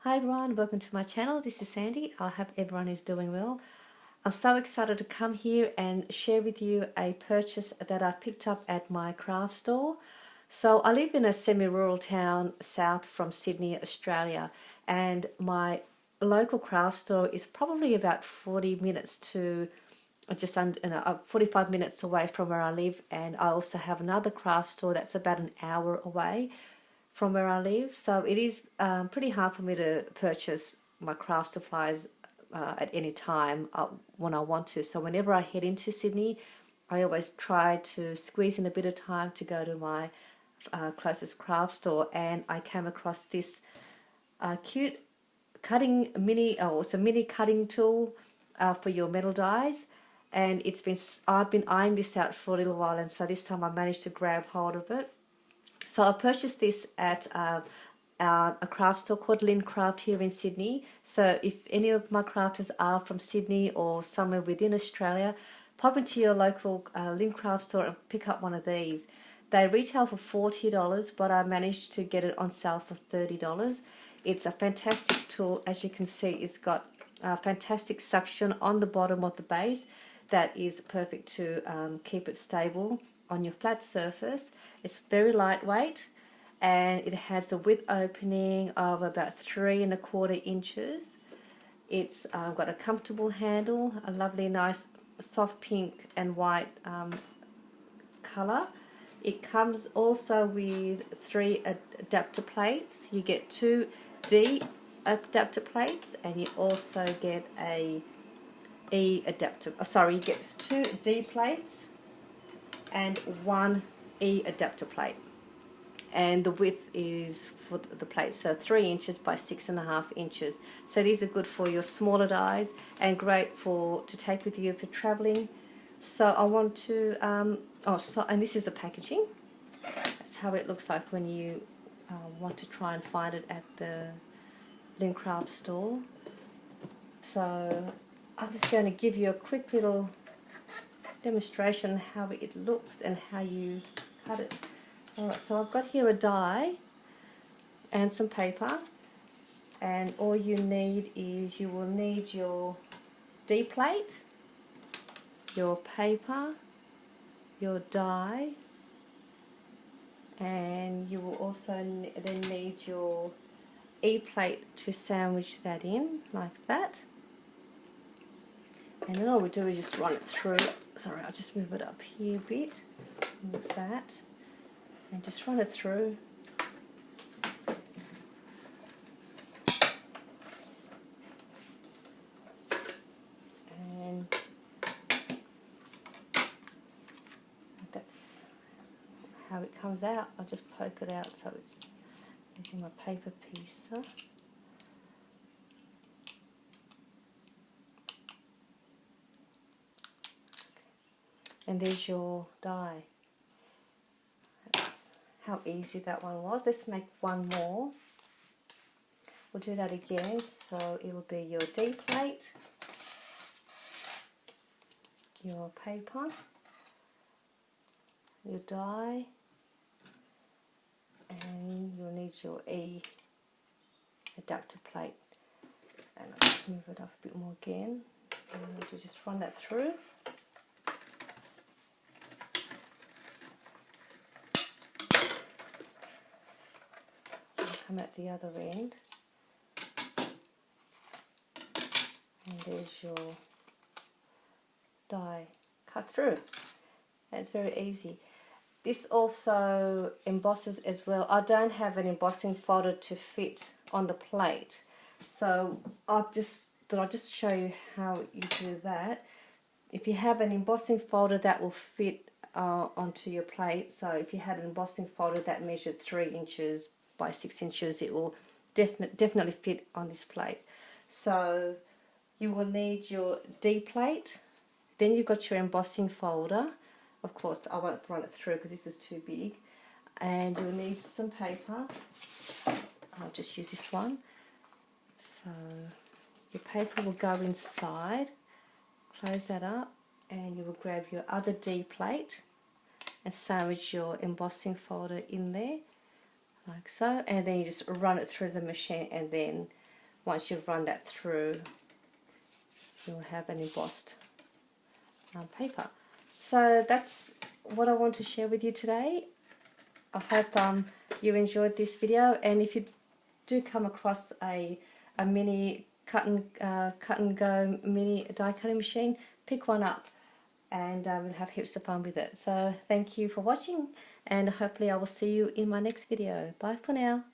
Hi everyone, welcome to my channel. This is Sandy. I hope everyone is doing well. I'm so excited to come here and share with you a purchase that I picked up at my craft store. So I live in a semi-rural town south from Sydney, Australia, and my local craft store is probably about 40 minutes to just under 45 minutes away from where I live, and I also have another craft store that's about an hour away from where I live. So it is pretty hard for me to purchase my craft supplies at any time when I want to. So whenever I head into Sydney, I always try to squeeze in a bit of time to go to my closest craft store, and I came across this cute cutting mini, it's a mini cutting tool for your metal dies. And I've been eyeing this out for a little while, and so this time I managed to grab hold of it. So I purchased this at a craft store called Lynn Craft here in Sydney. So if any of my crafters are from Sydney or somewhere within Australia, pop into your local Lynn Craft store and pick up one of these. They retail for $40, but I managed to get it on sale for $30. It's a fantastic tool. As you can see, it's got fantastic suction on the bottom of the base that is perfect to keep it stable on your flat surface. It's very lightweight, and it has a width opening of about 3¼ inches. It's got a comfortable handle, a lovely nice soft pink and white color. It comes also with 3 adapter plates. You get 2 D adapter plates, and you also get a E adapter. You get 2 D plates and 1 E adapter plate. And the width is for the plate, so 3 inches by 6½ inches. So these are good for your smaller dies and great to take with you for traveling. So I want to, and this is the packaging. That's how it looks like when you want to try and find it at the Lynn Craft store. So I'm just going to give you a quick little demonstration how it looks and how you cut it. Alright, so I've got here a die and some paper, and all you need is you will need your D plate, your paper, your die, and you will also then need your E plate to sandwich that in like that. And then all we do is just run it through. Sorry, I'll just move it up here a bit with that, and just run it through. And that's how it comes out. I'll just poke it out so it's using my paper piece. And there's your die. That's how easy that one was. Let's make one more. We'll do that again. So it'll be your D plate, your paper, your die, and you'll need your E adapter plate. And I'll just move it up a bit more again. And we'll just run that through. Come at the other end, and there's your die cut through. That's very easy. This also embosses as well. I don't have an embossing folder to fit on the plate, so I'll just show you how you do that. If you have an embossing folder that will fit onto your plate, so if you had an embossing folder that measured 3 inches by 6 inches, it will definitely fit on this plate. So you will need your D plate, then you've got your embossing folder. Of course I won't run it through because this is too big, and you'll need some paper. I'll just use this one. So your paper will go inside, close that up, and you will grab your other D plate and sandwich your embossing folder in there like so, and then you just run it through the machine, and then once you've run that through, you'll have an embossed paper. So that's what I want to share with you today. I hope you enjoyed this video, and if you do come across a mini cut and go mini die cutting machine, pick one up, and we'll have heaps of fun with it. So thank you for watching, and hopefully I will see you in my next video. Bye for now.